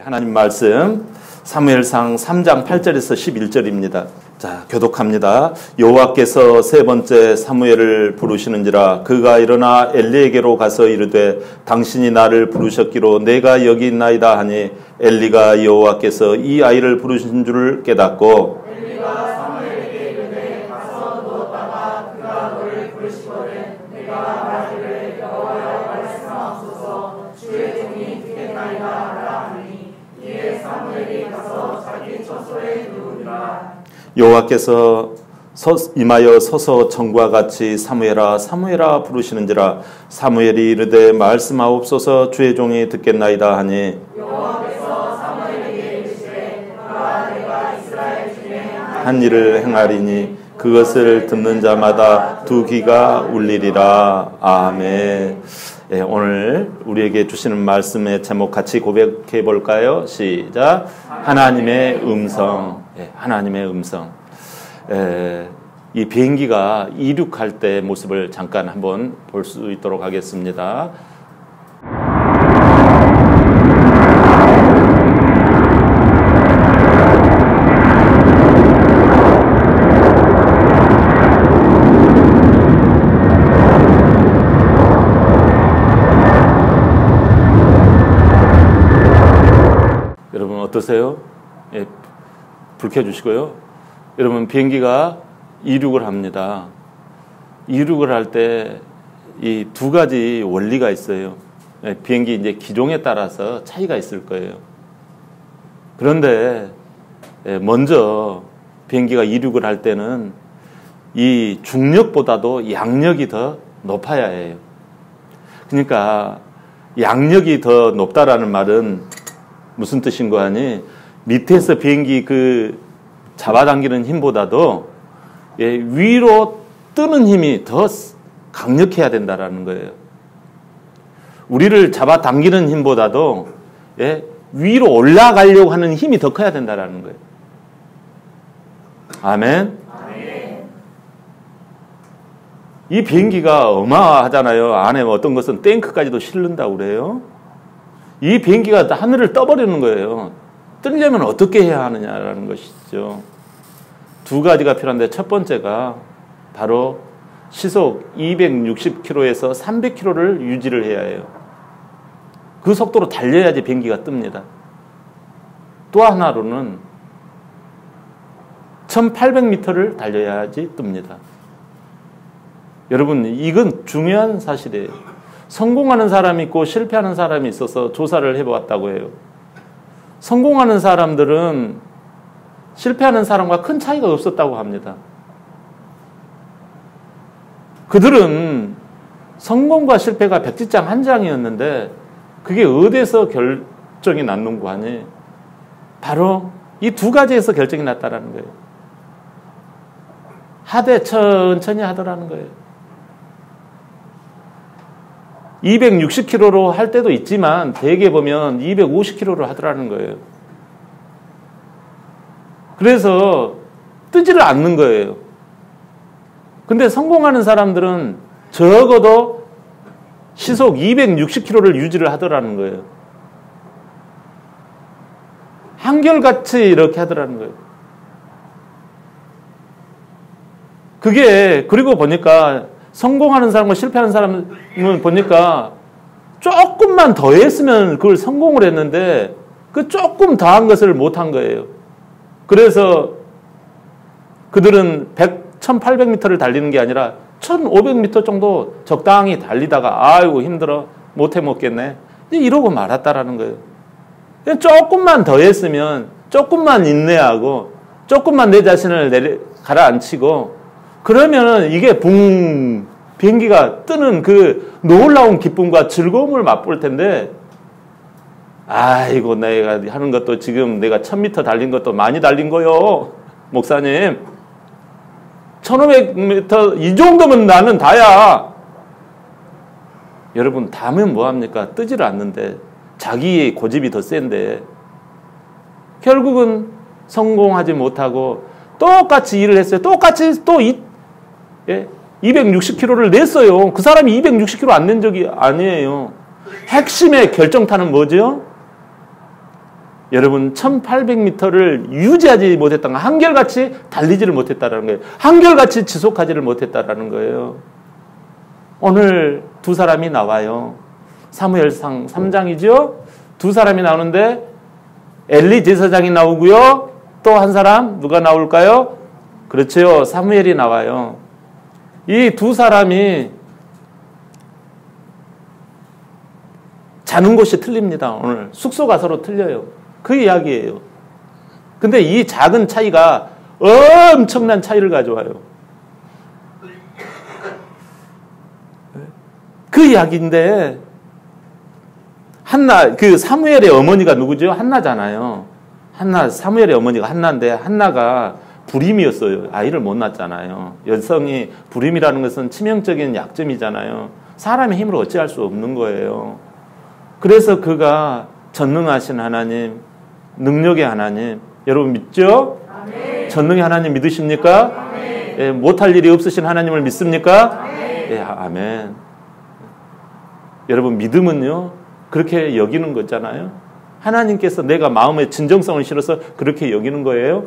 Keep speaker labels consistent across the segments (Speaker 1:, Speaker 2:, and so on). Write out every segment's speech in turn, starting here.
Speaker 1: 하나님 말씀 사무엘상 3장 8절에서 11절입니다. 자, 교독합니다. 여호와께서 세 번째 사무엘을 부르시는지라 그가 일어나 엘리에게로 가서 이르되 당신이 나를 부르셨기로 내가 여기 있나이다 하니 엘리가 여호와께서 이 아이를 부르신 줄을 깨닫고
Speaker 2: 엘리가 사무엘에게 이르되 가서 누웠다가 그가 너를 부르시거든 내가 말하기를 여호와여 말씀하옵소서 주의 종이 듣겠나이다 하라 하니 이에 사무엘이 가서 자기 처소에 누우니라.
Speaker 1: 여호와께서 임하여 서서 전과 같이 사무엘아 사무엘아 부르시는지라 사무엘이 이르되 말씀하옵소서 주의 종이 듣겠나이다 하니
Speaker 2: 여호와께서 사무엘에게 이르시되 내가 이스라엘 중에
Speaker 1: 한 일을 행하리니 그것을 듣는 자마다 두 귀가 울리리라. 아멘. 예, 오늘 우리에게 주시는 말씀의 제목 같이 고백해 볼까요? 시작. 하나님의 음성. 예, 하나님의 음성. 이 비행기가 이륙할 때 모습을 잠깐 한번 볼 수 있도록 하겠습니다. 여러분 어떠세요? 예, 불 켜주시고요. 여러분 비행기가 이륙을 합니다. 이륙을 할 때 이 두 가지 원리가 있어요. 예, 비행기 이제 기종에 따라서 차이가 있을 거예요. 그런데 먼저 비행기가 이륙을 할 때는 이 중력보다도 양력이 더 높아야 해요. 그러니까 양력이 더 높다라는 말은 무슨 뜻인가 하니 밑에서 비행기 그 잡아당기는 힘보다도 위로 뜨는 힘이 더 강력해야 된다라는 거예요. 우리를 잡아당기는 힘보다도 위로 올라가려고 하는 힘이 더 커야 된다라는 거예요. 아멘. 이 비행기가 어마어마하잖아요. 안에 어떤 것은 탱크까지도 실른다고 그래요. 이 비행기가 하늘을 떠버리는 거예요. 뜨려면 어떻게 해야 하느냐라는 것이죠. 두 가지가 필요한데 첫 번째가 바로 시속 260km에서 300km를 유지를 해야 해요. 그 속도로 달려야지 비행기가 뜹니다. 또 하나로는 1800m를 달려야지 뜹니다. 여러분 이건 중요한 사실이에요. 성공하는 사람이 있고 실패하는 사람이 있어서 조사를 해보았다고 해요. 성공하는 사람들은 실패하는 사람과 큰 차이가 없었다고 합니다. 그들은 성공과 실패가 백지장 한 장이었는데 그게 어디서 결정이 났는고 하니 바로 이 두 가지에서 결정이 났다라는 거예요. 하되 천천히 하더라는 거예요. 260km로 할 때도 있지만 대개 보면 250km로 하더라는 거예요. 그래서 뜨지를 않는 거예요. 근데 성공하는 사람들은 적어도 시속 260km를 유지를 하더라는 거예요. 한결같이 이렇게 하더라는 거예요. 그리고 보니까 성공하는 사람과 실패하는 사람은 보니까 조금만 더 했으면 그걸 성공을 했는데 그 조금 더한 것을 못한 거예요. 그래서 그들은 1800m를 달리는 게 아니라 1500m 정도 적당히 달리다가 아이고 힘들어 못해 먹겠네 이러고 말았다라는 거예요. 조금만 더 했으면 조금만 인내하고 조금만 내 자신을 가라앉히고 그러면은 이게 비행기가 뜨는 그 놀라운 기쁨과 즐거움을 맛볼 텐데 아이고 내가 하는 것도 지금 내가 1000m 달린 것도 많이 달린 거요. 목사님 1500m 이 정도면 나는 다야. 여러분 다면 뭐합니까? 뜨지를 않는데 자기의 고집이 더 센데 결국은 성공하지 못하고 똑같이 일을 했어요. 똑같이 또 260km를 냈어요. 그 사람이 260km 안 낸 적이 아니에요. 핵심의 결정타는 뭐죠? 여러분 1800m를 유지하지 못했던 거, 한결같이 달리지를 못했다라는 거예요. 한결같이 지속하지를 못했다라는 거예요. 오늘 두 사람이 나와요. 사무엘상 3장이죠. 두 사람이 나오는데 엘리 제사장이 나오고요. 또 한 사람 누가 나올까요? 그렇죠. 사무엘이 나와요. 이 두 사람이 자는 곳이 틀립니다. 오늘 숙소가 서로 틀려요. 그 이야기예요. 근데 이 작은 차이가 엄청난 차이를 가져와요. 그 이야기인데 한나, 그 사무엘의 어머니가 누구죠? 한나잖아요. 한나, 사무엘의 어머니가 한나인데 한나가 불임이었어요. 아이를 못 낳았잖아요. 여성이 불임이라는 것은 치명적인 약점이잖아요. 사람의 힘으로 어찌할 수 없는 거예요. 그래서 그가 전능하신 하나님, 능력의 하나님, 여러분 믿죠? 아멘. 전능의 하나님 믿으십니까? 예, 못할 일이 없으신 하나님을 믿습니까? 아멘. 예, 아멘. 여러분 믿음은요 그렇게 여기는 거잖아요. 하나님께서 내가 마음의 진정성을 실어서 그렇게 여기는 거예요.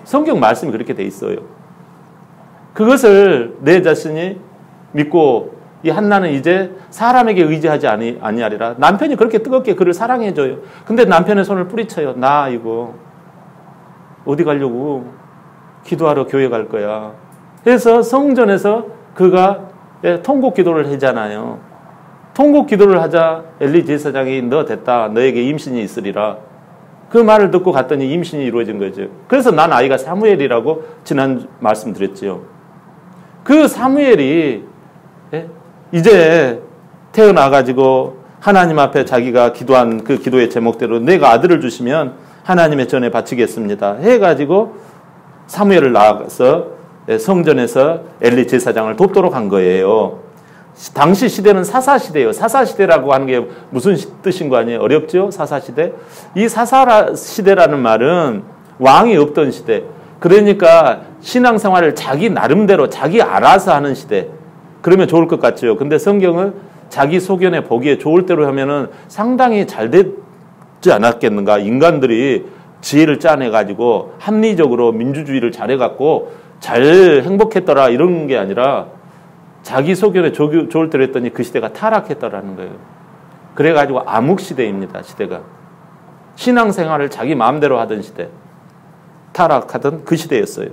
Speaker 1: 성경 말씀이 그렇게 돼 있어요. 그것을 내 자신이 믿고 이 한나는 이제 사람에게 의지하지 아니하리라. 남편이 그렇게 뜨겁게 그를 사랑해줘요. 근데 남편의 손을 뿌리쳐요. 나 이거 어디 가려고? 기도하러 교회 갈 거야. 그래서 성전에서 그가 통곡 기도를 하잖아요. 통곡 기도를 하자 엘리 제사장이 너 됐다. 너에게 임신이 있으리라. 그 말을 듣고 갔더니 임신이 이루어진 거죠. 그래서 난 아이가 사무엘이라고 지난 말씀드렸죠. 그 사무엘이 이제 태어나가지고 하나님 앞에 자기가 기도한 그 기도의 제목대로 내가 아들을 주시면 하나님의 전에 바치겠습니다. 해가지고 사무엘을 나가서 성전에서 엘리 제사장을 돕도록 한 거예요. 당시 시대는 사사시대예요. 사사시대라고 하는 게 무슨 뜻인 거 아니에요? 어렵죠? 사사시대. 이 사사시대라는 말은 왕이 없던 시대. 그러니까 신앙생활을 자기 나름대로 자기 알아서 하는 시대. 그러면 좋을 것 같죠. 근데 성경은 자기 소견에 보기에 좋을 대로 하면은 상당히 잘 되지 않았겠는가. 인간들이 지혜를 짜내가지고 합리적으로 민주주의를 잘해갖고 잘 행복했더라 이런 게 아니라 자기 소견에 좋을 대로 했더니 그 시대가 타락했더라는 거예요. 그래가지고 암흑시대입니다. 시대가. 신앙생활을 자기 마음대로 하던 시대. 타락하던 그 시대였어요.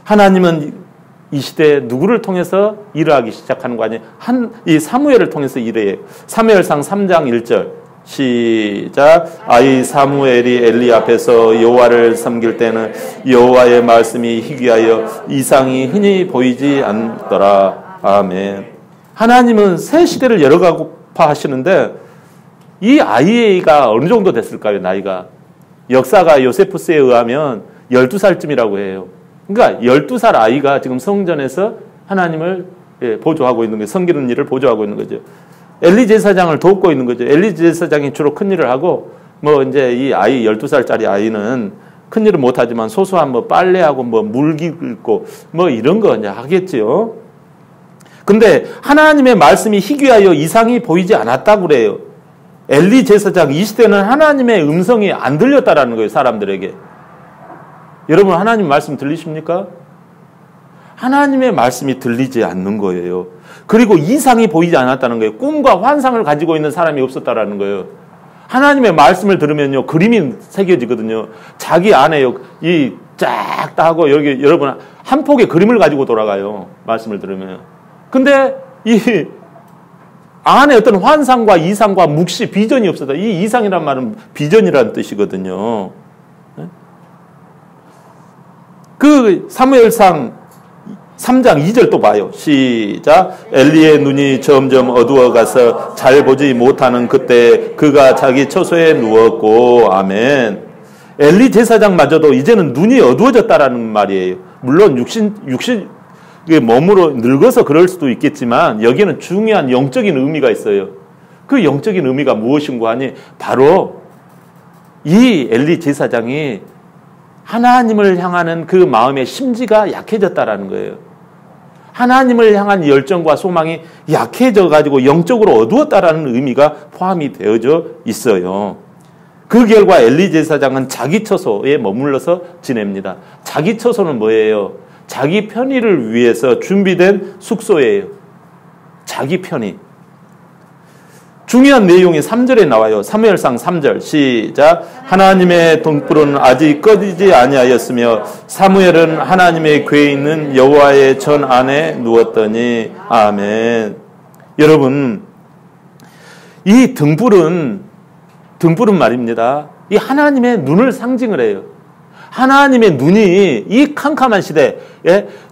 Speaker 1: 하나님은 이 시대에 누구를 통해서 일을 하기 시작하는 거 아니에요? 이 사무엘을 통해서 일을 해요. 사무엘상 3장 1절 시작. 아이 사무엘이 엘리 앞에서 여호와를 섬길 때는 여호와의 말씀이 희귀하여 이상이 흔히 보이지 않더라. 아멘. 하나님은 새 시대를 열어가고파 하시는데 이 아이가 어느 정도 됐을까요? 나이가. 역사가 요세푸스에 의하면 12살쯤이라고 해요. 그러니까 12살 아이가 지금 성전에서 하나님을 보조하고 있는 거예요. 섬기는 일을 보조하고 있는 거죠. 엘리 제사장을 돕고 있는 거죠. 엘리 제사장이 주로 큰 일을 하고, 뭐 이제 이 아이 12살짜리 아이는 큰 일은 못하지만 소소한 뭐 빨래하고 뭐 물기 긁고 뭐 이런 거 이제 하겠지요. 근데 하나님의 말씀이 희귀하여 이상이 보이지 않았다고 그래요. 엘리 제사장 이 시대는 하나님의 음성이 안 들렸다라는 거예요. 사람들에게. 여러분 하나님 말씀 들리십니까? 하나님의 말씀이 들리지 않는 거예요. 그리고 이상이 보이지 않았다는 거예요. 꿈과 환상을 가지고 있는 사람이 없었다라는 거예요. 하나님의 말씀을 들으면요, 그림이 새겨지거든요. 자기 안에요, 이 쫙 하고 여기 여러분 한 폭의 그림을 가지고 돌아가요. 말씀을 들으면. 근데 이 안에 어떤 환상과 이상과 묵시, 비전이 없었다. 이 이상이란 말은 비전이라는 뜻이거든요. 그 사무엘상 3장 2절 또 봐요. 시작. 엘리의 눈이 점점 어두워가서 잘 보지 못하는 그때 그가 자기 처소에 누웠고. 아멘. 엘리 제사장마저도 이제는 눈이 어두워졌다라는 말이에요. 물론 육신 몸으로 늙어서 그럴 수도 있겠지만 여기에는 중요한 영적인 의미가 있어요. 그 영적인 의미가 무엇인고 하니 바로 이 엘리 제사장이 하나님을 향하는 그 마음의 심지가 약해졌다라는 거예요. 하나님을 향한 열정과 소망이 약해져 가지고 영적으로 어두웠다라는 의미가 포함이 되어져 있어요. 그 결과 엘리 제사장은 자기 처소에 머물러서 지냅니다. 자기 처소는 뭐예요? 자기 편의를 위해서 준비된 숙소예요. 자기 편의. 중요한 내용이 3절에 나와요. 사무엘상 3절 시작. 하나님의 등불은 아직 꺼지지 아니하였으며 사무엘은 하나님의 궤에 있는 여호와의 전 안에 누웠더니. 아멘. 여러분, 이 등불은 말입니다. 이 하나님의 눈을 상징을 해요. 하나님의 눈이 이 캄캄한 시대,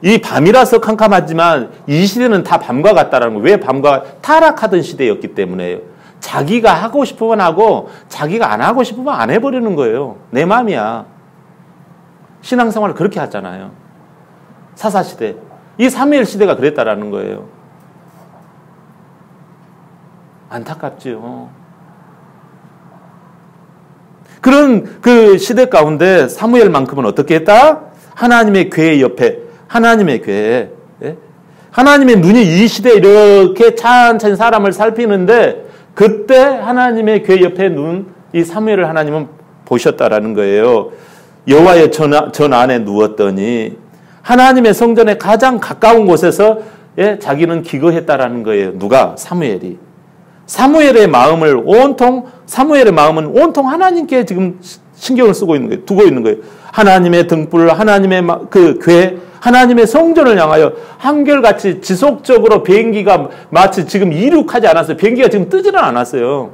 Speaker 1: 이 밤이라서 캄캄하지만 이 시대는 다 밤과 같다라는 거예요. 왜 밤과 타락하던 시대였기 때문에요. 자기가 하고 싶으면 하고 자기가 안 하고 싶으면 안 해버리는 거예요. 내 마음이야. 신앙생활을 그렇게 하잖아요. 사사시대. 이 사무엘 시대가 그랬다라는 거예요. 안타깝지요. 그런 그 시대 가운데 사무엘만큼은 어떻게 했다? 하나님의 궤 옆에, 하나님의 궤, 하나님의 눈이 이 시대에 이렇게 천천히 사람을 살피는데 그때 하나님의 궤 옆에 이 사무엘을 하나님은 보셨다라는 거예요. 여호와의 전 안에 누웠더니 하나님의 성전에 가장 가까운 곳에서 자기는 기거했다라는 거예요. 누가? 사무엘이. 사무엘의 마음은 온통 하나님께 지금 신경을 쓰고 있는 거예요. 두고 있는 거예요. 하나님의 등불, 하나님의 그 궤, 하나님의 성전을 향하여 한결같이 지속적으로 비행기가 마치 지금 이륙하지 않았어요. 비행기가 지금 뜨지는 않았어요.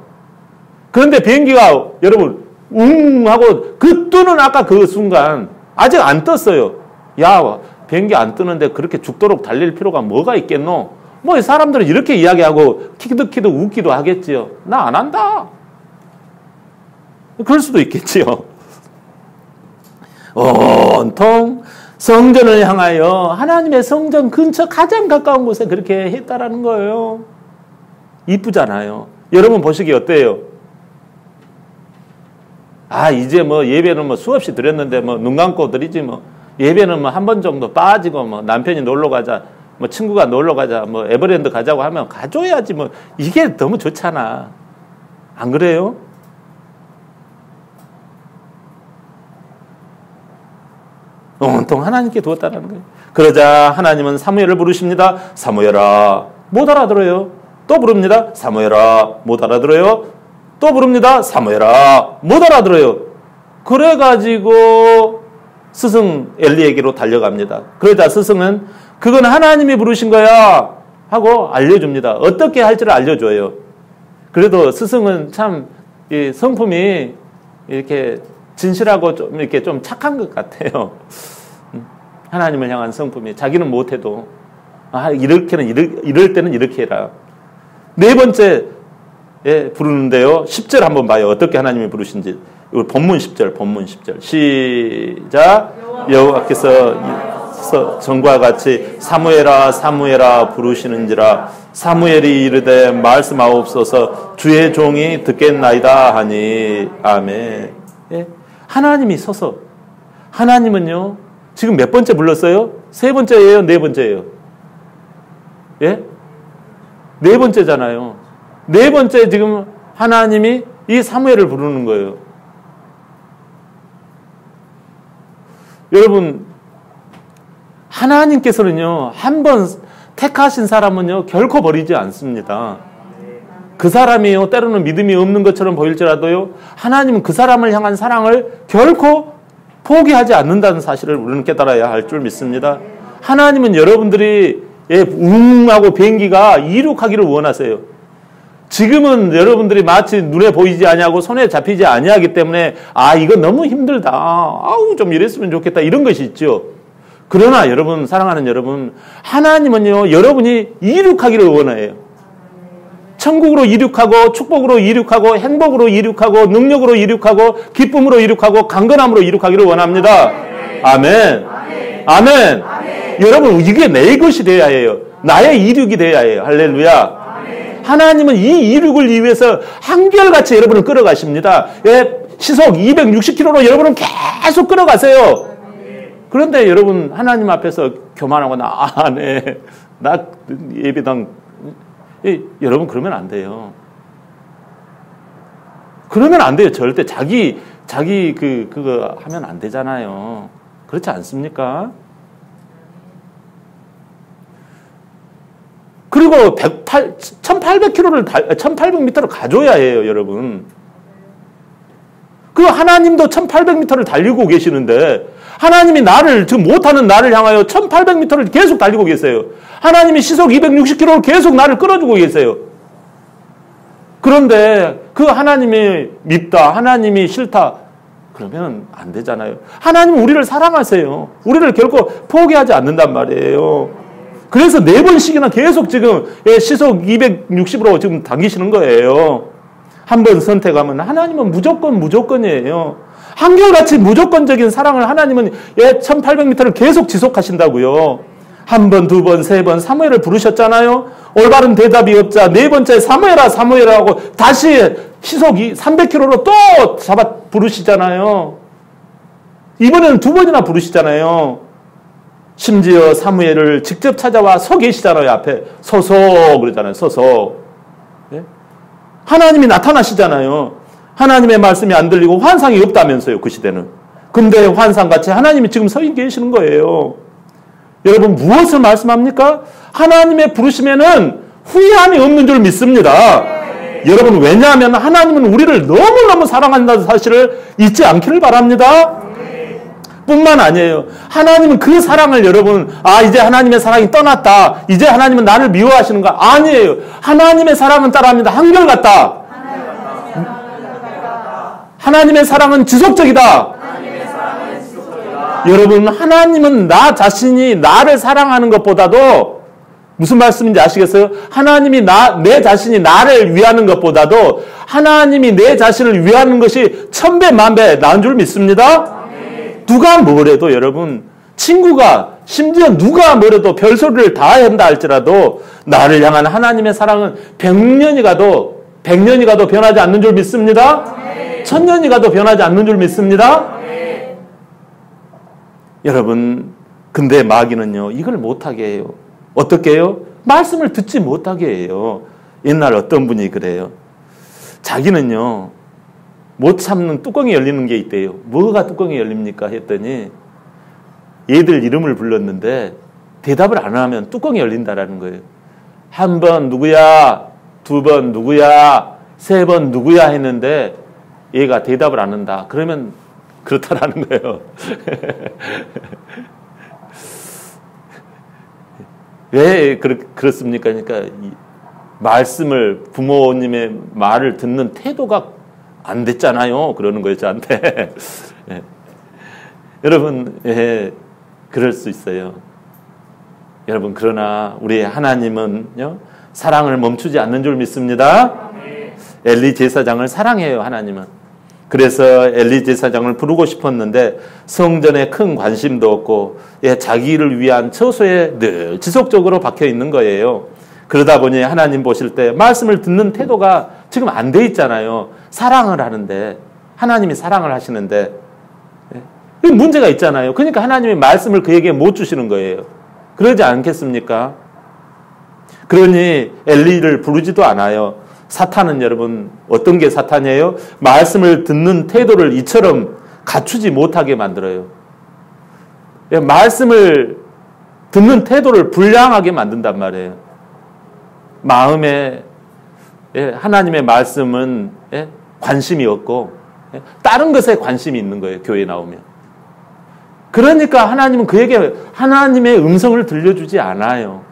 Speaker 1: 그런데 비행기가 여러분 웅 하고 그 뜨는 아까 그 순간 아직 안 떴어요. 야, 비행기 안 뜨는데 그렇게 죽도록 달릴 필요가 뭐가 있겠노? 뭐 사람들은 이렇게 이야기하고 키득키득 웃기도 하겠지요. 나 안 한다. 그럴 수도 있겠지요. 온통 성전을 향하여 하나님의 성전 근처 가장 가까운 곳에 그렇게 했다라는 거예요. 이쁘잖아요. 여러분 보시기 어때요? 아, 이제 뭐 예배는 뭐 수없이 드렸는데 뭐 눈 감고 드리지 뭐. 예배는 뭐 한 번 정도 빠지고 뭐 남편이 놀러 가자. 뭐 친구가 놀러 가자, 뭐 에버랜드 가자고 하면 가줘야지 뭐. 이게 너무 좋잖아. 안 그래요? 온통 하나님께 두었다는 거예요. 그러자 하나님은 사무엘을 부르십니다. 사무엘아, 못 알아들어요. 또 부릅니다. 사무엘아, 못 알아들어요. 또 부릅니다. 사무엘아, 못 알아들어요. 그래가지고 스승 엘리에게로 달려갑니다. 그러자 스승은 그건 하나님이 부르신 거야 하고 알려줍니다. 어떻게 할지를 알려줘요. 그래도 스승은 참 이 성품이 이렇게 진실하고 좀 이렇게 좀 착한 것 같아요. 하나님을 향한 성품이. 자기는 못해도 이럴 때는 이렇게 해라. 네 번째 부르는데요. 10절 한번 봐요. 어떻게 하나님이 부르신지. 본문 10절 시작. 여호와께서 전과 같이 사무엘아 사무엘아 부르시는지라. 사무엘이 이르되 말씀하옵소서 주의 종이 듣겠나이다 하니. 아멘. 하나님이 서서, 하나님은요 지금 몇 번째 불렀어요? 세 번째예요? 네 번째예요? 네 번째잖아요. 네 번째 지금 하나님이 이 사무엘을 부르는 거예요. 여러분, 하나님께서는요 한 번 택하신 사람은요 결코 버리지 않습니다. 그 사람이요 때로는 믿음이 없는 것처럼 보일지라도요 하나님은 그 사람을 향한 사랑을 결코 포기하지 않는다는 사실을 우리는 깨달아야 할 줄 믿습니다. 하나님은 여러분들이 웅하고 비행기가 이륙하기를 원하세요. 지금은 여러분들이 마치 눈에 보이지 아니하고 손에 잡히지 아니하기 때문에 이건 너무 힘들다. 좀 이랬으면 좋겠다. 이런 것이 있죠. 그러나 여러분, 사랑하는 여러분, 하나님은요 여러분이 이륙하기를 원해요. 천국으로 이륙하고 축복으로 이륙하고 행복으로 이륙하고 능력으로 이륙하고 기쁨으로 이륙하고 강건함으로 이륙하기를 원합니다. 아멘. 아멘. 여러분, 이게 내 것이 되어야 해요. 나의 이륙이 되어야 해요. 할렐루야. 하나님은 이 이륙을 위해서 한결같이 여러분을 끌어가십니다. 시속 260km로 여러분은 계속 끌어가세요. 그런데 여러분 하나님 앞에서 교만하고 나 예배당 여러분 그러면 안 돼요. 그러면 안 돼요. 절대 자기 그거 하면 안 되잖아요. 그렇지 않습니까? 그리고 1800m를 가줘야 해요, 여러분. 그 하나님도 1800m를 달리고 계시는데 하나님이 나를 지금 못하는 나를 향하여 1800m를 계속 달리고 계세요. 하나님이 시속 260km로 계속 나를 끌어주고 계세요. 그런데 그 하나님이 밉다, 하나님이 싫다, 그러면 안 되잖아요. 하나님은 우리를 사랑하세요. 우리를 결코 포기하지 않는단 말이에요. 그래서 4번씩이나 계속 지금 시속 260으로 지금 당기시는 거예요. 한 번 선택하면 하나님은 무조건이에요. 한결같이 무조건적인 사랑을 하나님은 1800m를 계속 지속하신다고요. 한 번, 두 번, 세 번 사무엘을 부르셨잖아요. 올바른 대답이 없자 4번째 사무엘아 하고 다시 시속 300km로 또 잡아 부르시잖아요. 이번에는 2번이나 부르시잖아요. 심지어 사무엘을 직접 찾아와 서 계시잖아요. 앞에 서서 그러잖아요. 서서. 네? 하나님이 나타나시잖아요. 하나님의 말씀이 안 들리고 환상이 없다면서요. 그 시대는. 근데 환상같이 하나님이 지금 서 계시는 거예요. 여러분 무엇을 말씀합니까? 하나님의 부르심에는 후회함이 없는 줄 믿습니다. 여러분 왜냐하면 하나님은 우리를 너무너무 사랑한다는 사실을 잊지 않기를 바랍니다. 뿐만 아니에요. 하나님은 그 사랑을 여러분 이제 하나님의 사랑이 떠났다. 이제 하나님은 나를 미워하시는가? 아니에요. 하나님의 사랑은 따라합니다. 한결같다. 하나님의 사랑은 지속적이다. 여러분 하나님은 나 자신이 나를 사랑하는 것보다도 무슨 말씀인지 아시겠어요? 하나님이 내 자신이 나를 위하는 것보다도 하나님이 내 자신을 위하는 것이 1000배 만배 나은 줄 믿습니다. 누가 뭐래도 여러분 친구가 심지어 누가 뭐래도 별소리를 다 한다 할지라도 나를 향한 하나님의 사랑은 100년이 가도 변하지 않는 줄 믿습니다. 1000년이 가도 변하지 않는 줄 믿습니다. 여러분 근데 마귀는요 이걸 못하게 해요. 어떻게 해요? 말씀을 듣지 못하게 해요. 옛날 어떤 분이 그래요. 자기는요 못 참는 뚜껑이 열리는 게 있대요. 뭐가 뚜껑이 열립니까? 했더니 얘들 이름을 불렀는데 대답을 안 하면 뚜껑이 열린다라는 거예요. 한 번 누구야, 두 번 누구야, 세 번 누구야 했는데 얘가 대답을 안 한다. 그러면 그렇다라는 거예요. 왜 그렇습니까? 그러니까 말씀을 부모님의 말을 듣는 태도가 안 됐잖아요. 그러는 거예요, 저한테. 예. 여러분, 그럴 수 있어요. 여러분, 그러나 우리 하나님은요, 사랑을 멈추지 않는 줄 믿습니다. 엘리 제사장을 사랑해요, 하나님은. 그래서 엘리 제사장을 부르고 싶었는데 성전에 큰 관심도 없고 자기를 위한 처소에 늘 지속적으로 박혀 있는 거예요. 그러다 보니 하나님 보실 때 말씀을 듣는 태도가 지금 안 돼 있잖아요. 사랑을 하는데 하나님이 사랑을 하시는데 문제가 있잖아요. 그러니까 하나님이 말씀을 그에게 못 주시는 거예요. 그러지 않겠습니까? 그러니 엘리를 부르지도 않아요. 사탄은 여러분 어떤 게 사탄이에요? 말씀을 듣는 태도를 이처럼 갖추지 못하게 만들어요. 말씀을 듣는 태도를 불량하게 만든단 말이에요. 마음에 하나님의 말씀은 관심이 없고 다른 것에 관심이 있는 거예요. 교회에 나오면. 그러니까 하나님은 그에게 하나님의 음성을 들려주지 않아요.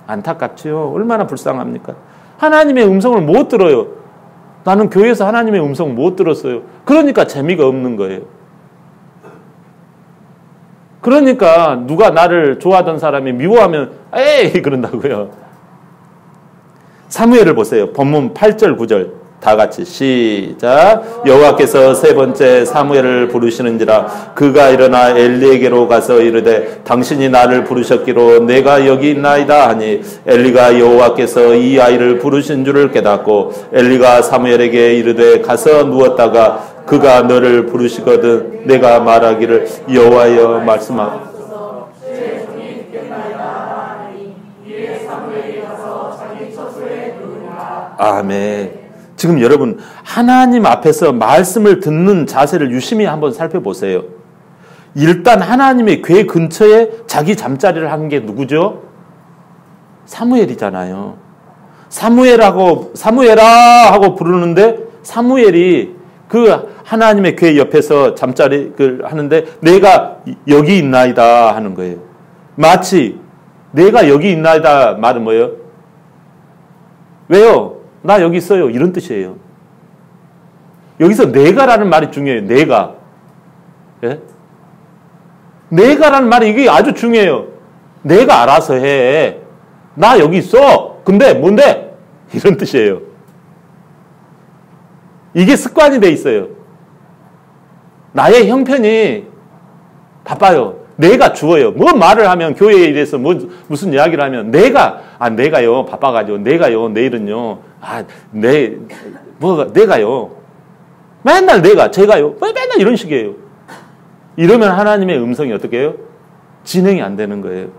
Speaker 1: 안타깝지요. 얼마나 불쌍합니까? 하나님의 음성을 못 들어요. 나는 교회에서 하나님의 음성 못 들었어요. 그러니까 재미가 없는 거예요. 그러니까 누가 나를 좋아하던 사람이 미워하면 에이 그런다고요. 사무엘을 보세요. 본문 8절 9절 다 같이 시작. 여호와께서 세 번째 사무엘을 부르시는지라 그가 일어나 엘리에게로 가서 이르되 당신이 나를 부르셨기로 내가 여기 있나이다 하니 엘리가 여호와께서 이 아이를 부르신 줄을 깨닫고 엘리가 사무엘에게 이르되 가서 누웠다가 그가 너를 부르시거든 내가 말하기를 여호와여 말씀하소서. 아멘. 지금 여러분 하나님 앞에서 말씀을 듣는 자세를 유심히 한번 살펴보세요. 일단 하나님의 궤 근처에 자기 잠자리를 한 게 누구죠? 사무엘이잖아요. 사무엘아 하고 부르는데 사무엘이 그 하나님의 궤 옆에서 잠자리를 하는데 내가 여기 있나이다 하는 거예요. 마치 내가 여기 있나이다 말은 뭐예요? 왜요? 나 여기 있어요. 이런 뜻이에요. 여기서 내가라는 말이 중요해요. 내가. 예? 내가라는 말이 이게 아주 중요해요. 내가 알아서 해. 나 여기 있어. 근데 뭔데? 이런 뜻이에요. 이게 습관이 돼 있어요. 나의 형편이 바빠요. 내가 주어요. 뭐 말을 하면 교회에 이래서 무슨 이야기를 하면 내가요 바빠가지고 내가요 내일은요 내가요 맨날 제가요 맨날 이런 식이에요. 이러면 하나님의 음성이 어떻게 해요? 진행이 안 되는 거예요.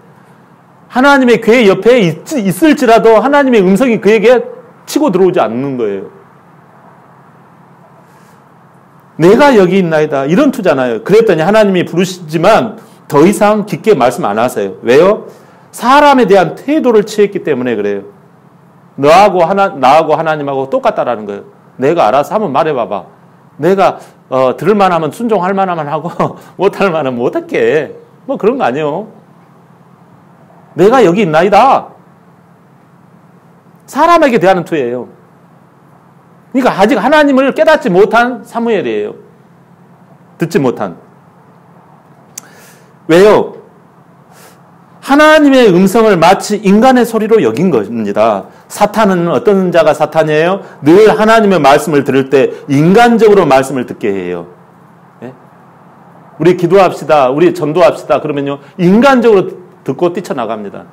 Speaker 1: 하나님의 궤 옆에 있을지라도 하나님의 음성이 그에게 치고 들어오지 않는 거예요. 내가 여기 있나이다 이런 투잖아요. 그랬더니 하나님이 부르시지만 더 이상 깊게 말씀 안 하세요. 왜요? 사람에 대한 태도를 취했기 때문에 그래요. 나하고 하나님하고 똑같다라는 거예요. 내가 알아서 한번 말해봐봐. 내가 들을 만하면 순종할 만하면 하고 못할 만하면 못할게. 뭐 그런 거 아니에요. 내가 여기 있나이다. 사람에게 대하는 투예요. 그러니까 아직 하나님을 깨닫지 못한 사무엘이에요. 듣지 못한. 왜요? 하나님의 음성을 마치 인간의 소리로 여긴 겁니다. 사탄은 어떤 자가 사탄이에요? 늘 하나님의 말씀을 들을 때 인간적으로 말씀을 듣게 해요. 네? 우리 기도합시다. 우리 전도합시다. 그러면요. 인간적으로 듣고 뛰쳐나갑니다.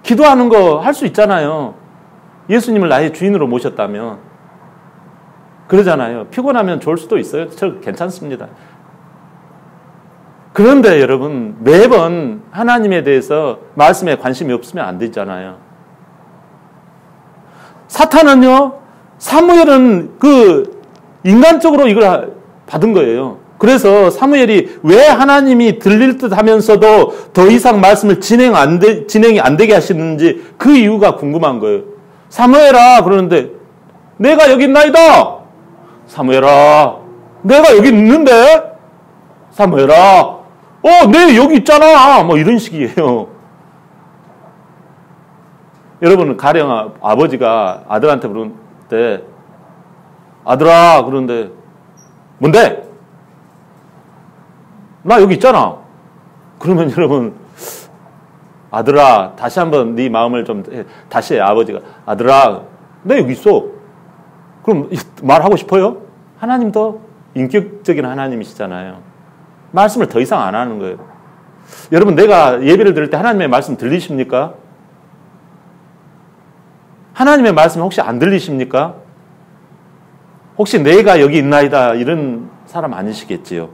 Speaker 1: 기도하는 거 할 수 있잖아요. 예수님을 나의 주인으로 모셨다면. 그러잖아요. 피곤하면 좋을 수도 있어요. 저 괜찮습니다. 그런데 여러분 매번 하나님에 대해서 말씀에 관심이 없으면 안 되잖아요. 사탄은요. 사무엘은 그 인간적으로 이걸 받은 거예요. 그래서 사무엘이 왜 하나님이 들릴 듯 하면서도 더 이상 말씀을 진행이 안 되게 하시는지 그 이유가 궁금한 거예요. 사무엘아 그러는데 내가 여기 있나이다. 사무엘아 내가 여기 있는데. 사무엘아 내 여기 있잖아. 뭐 이런 식이에요. 여러분은 가령 아버지가 아들한테 부를 때 아들아 그러는데 뭔데? 나 여기 있잖아. 그러면 여러분 아들아 다시 한번 네 마음을 좀 다시 해. 아버지가 아들아 나 여기 있어. 그럼 말하고 싶어요? 하나님도 인격적인 하나님이시잖아요. 말씀을 더 이상 안 하는 거예요. 여러분 내가 예배를 드릴 때 하나님의 말씀 들리십니까? 하나님의 말씀 혹시 안 들리십니까? 혹시 내가 여기 있나이다 이런 사람 아니시겠지요?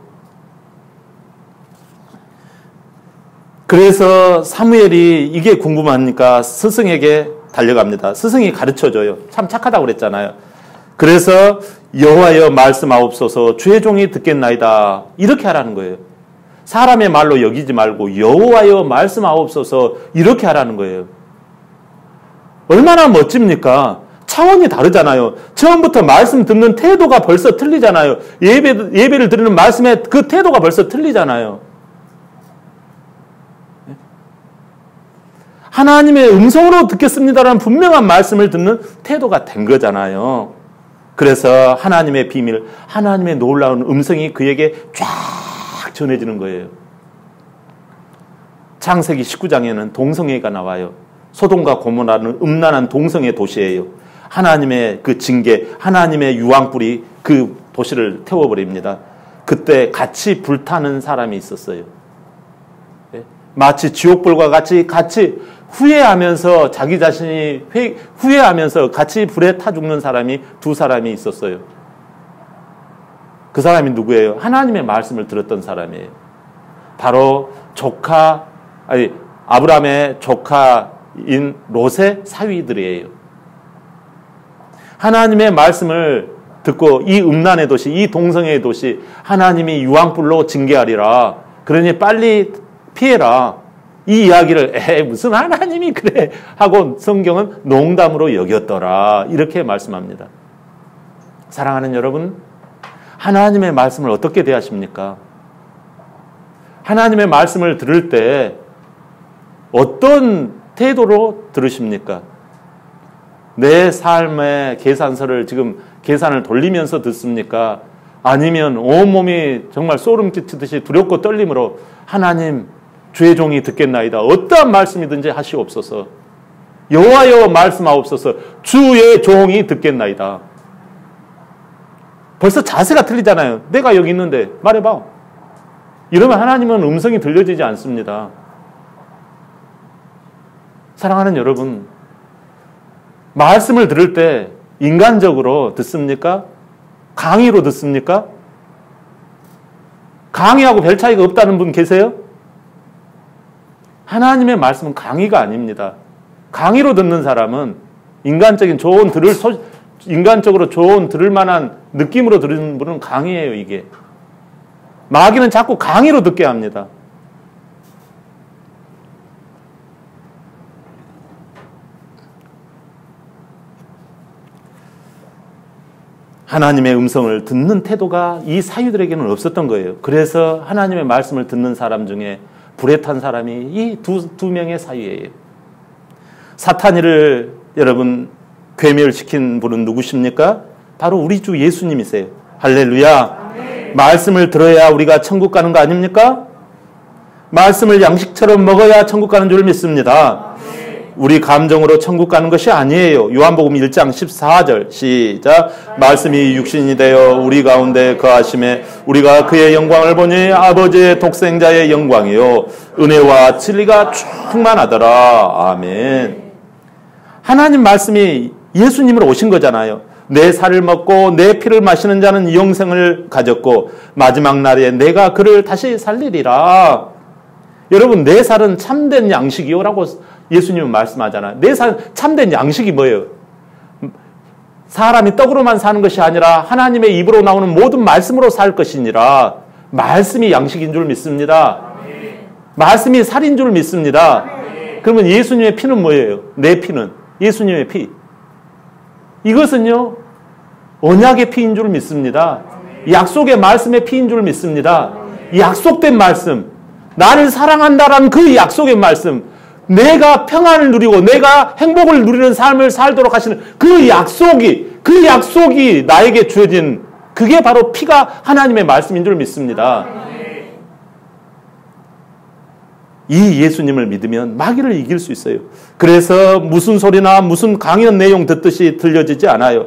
Speaker 1: 그래서 사무엘이 이게 궁금하니까 스승에게 달려갑니다. 스승이 가르쳐줘요. 참 착하다고 그랬잖아요. 그래서 여호와여 말씀하옵소서 주의 종이 듣겠나이다. 이렇게 하라는 거예요. 사람의 말로 여기지 말고 여호와여 말씀하옵소서 이렇게 하라는 거예요. 얼마나 멋집니까? 차원이 다르잖아요. 처음부터 말씀 듣는 태도가 벌써 틀리잖아요. 예배를 드리는 말씀의 그 태도가 벌써 틀리잖아요. 하나님의 음성으로 듣겠습니다라는 분명한 말씀을 듣는 태도가 된 거잖아요. 그래서 하나님의 비밀, 하나님의 놀라운 음성이 그에게 쫙 전해지는 거예요. 창세기 19장에는 동성애가 나와요. 소돔과 고모라는 음란한 동성애 도시예요. 하나님의 그 징계, 하나님의 유황불이 그 도시를 태워버립니다. 그때 같이 불타는 사람이 있었어요. 마치 지옥불과 같이 후회하면서 자기 자신이 후회하면서 같이 불에 타 죽는 사람이 두 사람이 있었어요. 그 사람이 누구예요? 하나님의 말씀을 들었던 사람이에요. 바로 아브라함의 조카인 롯의 사위들이에요. 하나님의 말씀을 듣고 이 음란의 도시, 이 동성애의 도시 하나님이 유황불로 징계하리라. 그러니 빨리 피해라. 이 이야기를 무슨 하나님이 그래 하고 성경은 농담으로 여겼더라. 이렇게 말씀합니다. 사랑하는 여러분, 하나님의 말씀을 어떻게 대하십니까? 하나님의 말씀을 들을 때 어떤 태도로 들으십니까? 내 삶의 계산서를 지금 계산을 돌리면서 듣습니까? 아니면 온몸이 정말 소름 끼치듯이 두렵고 떨림으로 하나님 주의 종이 듣겠나이다. 어떠한 말씀이든지 하시옵소서. 여호와여 말씀하옵소서. 주의 종이 듣겠나이다. 벌써 자세가 틀리잖아요. 내가 여기 있는데 말해봐. 이러면 하나님은 음성이 들려지지 않습니다. 사랑하는 여러분, 말씀을 들을 때 인간적으로 듣습니까? 강의로 듣습니까? 강의하고 별 차이가 없다는 분 계세요? 하나님의 말씀은 강의가 아닙니다. 강의로 듣는 사람은 인간적으로 좋은 들을 만한 느낌으로 들은 분은 강의예요, 이게. 마귀는 자꾸 강의로 듣게 합니다. 하나님의 음성을 듣는 태도가 이 사유들에게는 없었던 거예요. 그래서 하나님의 말씀을 듣는 사람 중에 불에 탄 사람이 이 두 명의 사유예요. 사탄이를 여러분 괴멸시킨 분은 누구십니까? 바로 우리 주 예수님이세요. 할렐루야. 말씀을 들어야 우리가 천국 가는 거 아닙니까? 말씀을 양식처럼 먹어야 천국 가는 줄 믿습니다. 우리 감정으로 천국 가는 것이 아니에요. 요한복음 1장 14절 시작. 말씀이 육신이 되어 우리 가운데 거하심에 우리가 그의 영광을 보니 아버지의 독생자의 영광이요 은혜와 진리가 충만하더라. 아멘. 하나님 말씀이 예수님으로 오신 거잖아요. 내 살을 먹고 내 피를 마시는 자는 영생을 가졌고 마지막 날에 내가 그를 다시 살리리라. 여러분, 내 살은 참된 양식이요라고 예수님은 말씀하잖아요. 내 살 참된 양식이 뭐예요? 사람이 떡으로만 사는 것이 아니라 하나님의 입으로 나오는 모든 말씀으로 살 것이니라. 말씀이 양식인 줄 믿습니다. 말씀이 살인 줄 믿습니다. 그러면 예수님의 피는 뭐예요? 내 피는 예수님의 피. 이것은요 언약의 피인 줄 믿습니다. 약속의 말씀의 피인 줄 믿습니다. 약속된 말씀, 나를 사랑한다라는 그 약속의 말씀, 내가 평안을 누리고 내가 행복을 누리는 삶을 살도록 하시는 그 약속이 나에게 주어진 그게 바로 피가 하나님의 말씀인 줄 믿습니다. 이 예수님을 믿으면 마귀를 이길 수 있어요. 그래서 무슨 소리나 무슨 강연 내용 듣듯이 들려지지 않아요.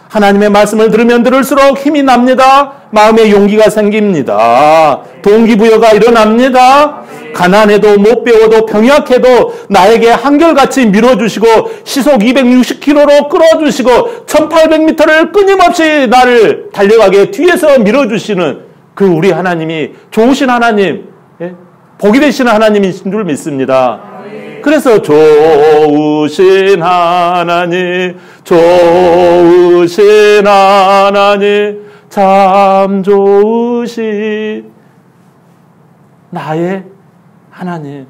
Speaker 1: 하나님의 말씀을 들으면 들을수록 힘이 납니다. 마음에 용기가 생깁니다. 동기부여가 일어납니다. 가난해도 못 배워도 병약해도 나에게 한결같이 밀어주시고 시속 260km로 끌어주시고 1800m를 끊임없이 나를 달려가게 뒤에서 밀어주시는 그 우리 하나님이 좋으신 하나님, 복이 되시는 하나님이신 줄 믿습니다. 그래서 좋으신 하나님, 좋으신 하나님, 참 좋으신 나의 하나님.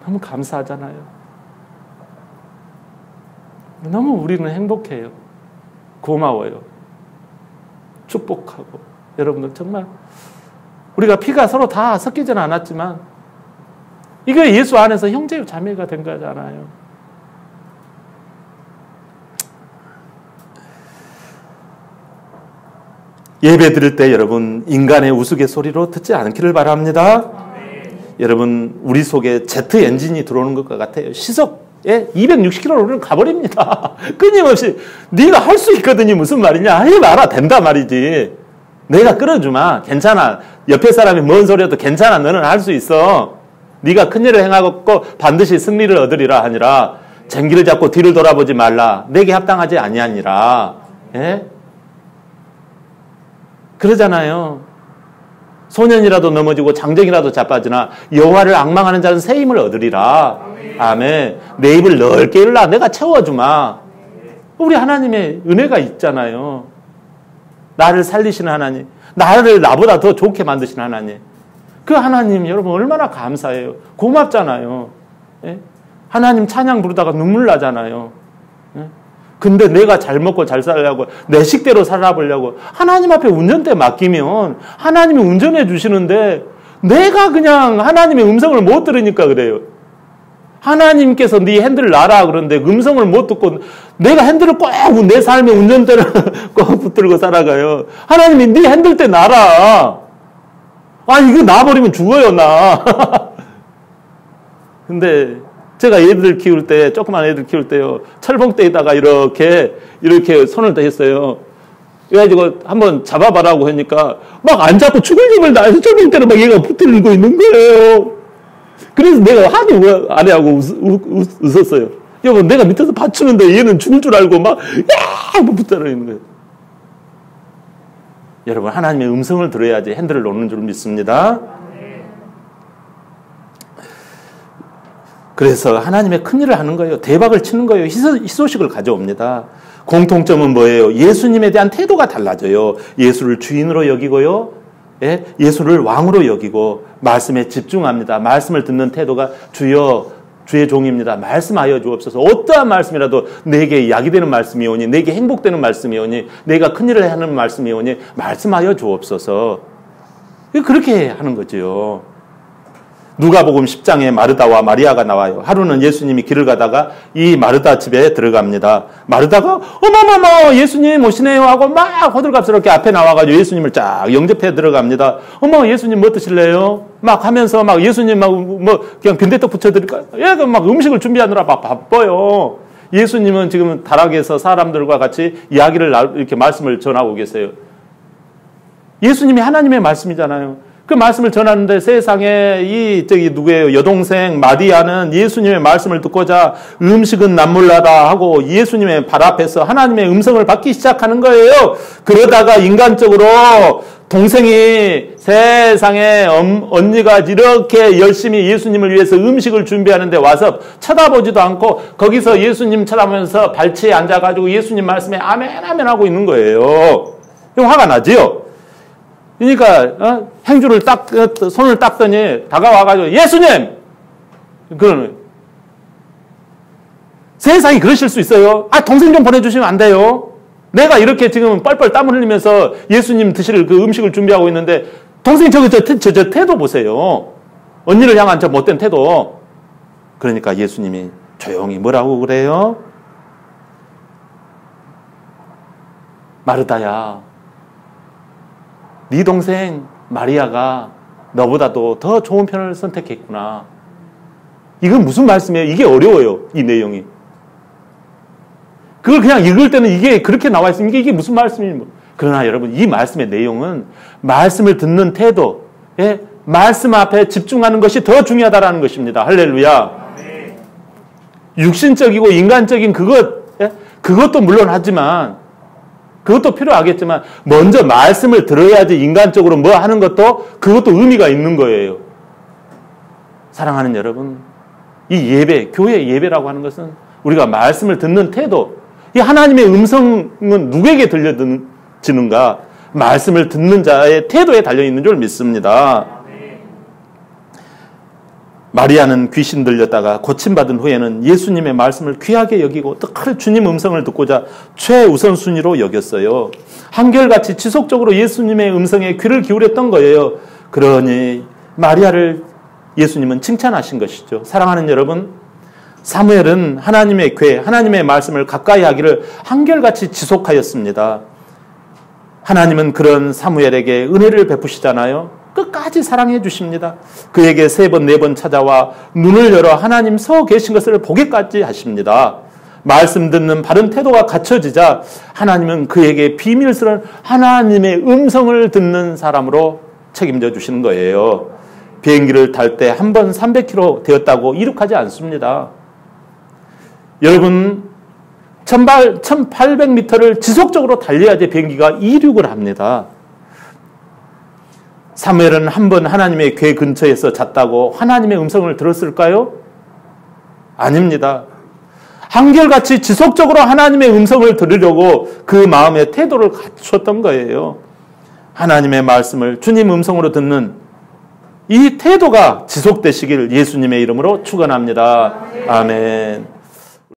Speaker 1: 너무 감사하잖아요. 너무 우리는 행복해요. 고마워요. 축복하고. 여러분들 정말 우리가 피가 서로 다 섞이지는 않았지만 이게 예수 안에서 형제 자매가 된 거잖아요. 예배 드릴 때 여러분 인간의 우스갯소리로 듣지 않기를 바랍니다. 여러분 우리 속에 제트 엔진이 들어오는 것과 같아요. 시속에 260km로 우리는 가버립니다. 끊임없이 네가 할 수 있거든요. 무슨 말이냐. 해봐라. 된다 말이지. 내가 끌어주마. 괜찮아. 옆에 사람이 뭔 소리여도 괜찮아. 너는 할 수 있어. 네가 큰일을 행하고 반드시 승리를 얻으리라 하니라. 쟁기를 잡고 뒤를 돌아보지 말라. 내게 합당하지 아니하니라. 예? 그러잖아요. 소년이라도 넘어지고 장정이라도 자빠지나 여호와를 앙망하는 자는 새 힘을 얻으리라. 아멘. 내 입을 넓게 열라. 내가 채워주마. 우리 하나님의 은혜가 있잖아요. 나를 살리시는 하나님, 나를 나보다 더 좋게 만드시는 하나님. 그 하나님 여러분 얼마나 감사해요. 고맙잖아요. 예? 하나님 찬양 부르다가 눈물 나잖아요. 예? 근데 내가 잘 먹고 잘 살려고 내 식대로 살아보려고 하나님 앞에 운전대 맡기면 하나님이 운전해 주시는데 내가 그냥 하나님의 음성을 못 들으니까 그래요. 하나님께서 네 핸들을 놔라 그러는데 음성을 못 듣고 내가 핸들을 꼭 내 삶의 운전대를 꼭 붙들고 살아가요. 하나님이 네 핸들대 놔라. 아 이거 놔버리면 죽어요 나. 근데 제가 애들 키울 때 조그만 애들 키울 때요 철봉대에다가 이렇게 손을 대었어요. 그래가지고 한번 잡아봐라고 하니까 막 안 잡고 죽을 힘을 다해서 철봉대를 막 얘가 붙들고 있는 거예요. 그래서 내가 하도 아내하고 웃었어요. 여보, 내가 밑에서 받치는데 얘는 죽을 줄 알고 막 붙들어 있는 거예요. 여러분, 하나님의 음성을 들어야지 핸들을 놓는 줄 믿습니다. 그래서 하나님의 큰일을 하는 거예요. 대박을 치는 거예요. 희소식을 가져옵니다. 공통점은 뭐예요? 예수님에 대한 태도가 달라져요. 예수를 주인으로 여기고요. 예? 예수를 왕으로 여기고 말씀에 집중합니다. 말씀을 듣는 태도가 주여 주의 종입니다. 말씀하여 주옵소서. 어떠한 말씀이라도 내게 약이 되는 말씀이 오니 내게 행복되는 말씀이 오니 내가 큰일을 하는 말씀이 오니 말씀하여 주옵소서. 그렇게 하는 거죠. 누가복음 10장에 마르다와 마리아가 나와요. 하루는 예수님이 길을 가다가 이 마르다 집에 들어갑니다. 마르다가 어머머머 예수님 오시네요 하고 막 호들갑스럽게 앞에 나와가지고 예수님을 쫙 영접해 들어갑니다. 어머 예수님 뭐 드실래요? 막 하면서 막 예수님 막 뭐 그냥 빈대떡 부쳐드릴까? 얘가 막 음식을 준비하느라 막 바빠요. 예수님은 지금 다락에서 사람들과 같이 이야기를 이렇게 말씀을 전하고 계세요. 예수님이 하나님의 말씀이잖아요. 그 말씀을 전하는데 세상에 누구예요? 여동생 마리아는 예수님의 말씀을 듣고자 음식은 남몰라다 하고 예수님의 발 앞에서 하나님의 음성을 받기 시작하는 거예요. 그러다가 인간적으로 동생이 세상에 언니가 이렇게 열심히 예수님을 위해서 음식을 준비하는데 와서 쳐다보지도 않고 거기서 예수님 쳐다보면서 발치에 앉아가지고 예수님 말씀에 아멘 아멘 하고 있는 거예요. 화가 나지요? 그러니까 행주를 손을 닦더니 다가와가지고 예수님! 그러는 세상이 그러실 수 있어요? 아 동생 좀 보내주시면 안 돼요? 내가 이렇게 지금 뻘뻘 땀을 흘리면서 예수님 드실 그 음식을 준비하고 있는데 동생 저 태도 보세요. 언니를 향한 저 못된 태도. 그러니까 예수님이 조용히 뭐라고 그래요? 마르다야. 네 동생 마리아가 너보다도 더 좋은 편을 선택했구나. 이건 무슨 말씀이에요? 이게 어려워요. 이 내용이. 그걸 그냥 읽을 때는 이게 그렇게 나와 있으면 이게 무슨 말씀이에요? 그러나 여러분 이 말씀의 내용은 말씀을 듣는 태도, 말씀 앞에 집중하는 것이 더 중요하다라는 것입니다. 할렐루야. 육신적이고 인간적인 그것도 물론 하지만 그것도 필요하겠지만 먼저 말씀을 들어야지 인간적으로 뭐 하는 것도 그것도 의미가 있는 거예요. 사랑하는 여러분, 이 예배, 교회 예배라고 하는 것은 우리가 말씀을 듣는 태도, 이 하나님의 음성은 누구에게 들려지는가? 말씀을 듣는 자의 태도에 달려있는 줄 믿습니다. 마리아는 귀신 들렸다가 고침받은 후에는 예수님의 말씀을 귀하게 여기고 늘 주님 음성을 듣고자 최우선순위로 여겼어요. 한결같이 지속적으로 예수님의 음성에 귀를 기울였던 거예요. 그러니 마리아를 예수님은 칭찬하신 것이죠. 사랑하는 여러분, 사무엘은 하나님의 궤, 하나님의 말씀을 가까이 하기를 한결같이 지속하였습니다. 하나님은 그런 사무엘에게 은혜를 베푸시잖아요. 끝까지 사랑해 주십니다. 그에게 3번, 4번 찾아와 눈을 열어 하나님 서 계신 것을 보게까지 하십니다. 말씀 듣는 바른 태도가 갖춰지자 하나님은 그에게 비밀스러운 하나님의 음성을 듣는 사람으로 책임져 주시는 거예요. 비행기를 탈 때 한 번 300km 되었다고 이룩하지 않습니다. 여러분 1800m를 지속적으로 달려야지 비행기가 이륙을 합니다. 사무엘은 한 번 하나님의 궤 근처에서 잤다고 하나님의 음성을 들었을까요? 아닙니다. 한결같이 지속적으로 하나님의 음성을 들으려고 그 마음의 태도를 갖췄던 거예요. 하나님의 말씀을 주님 음성으로 듣는 이 태도가 지속되시길 예수님의 이름으로 축원합니다. 아멘.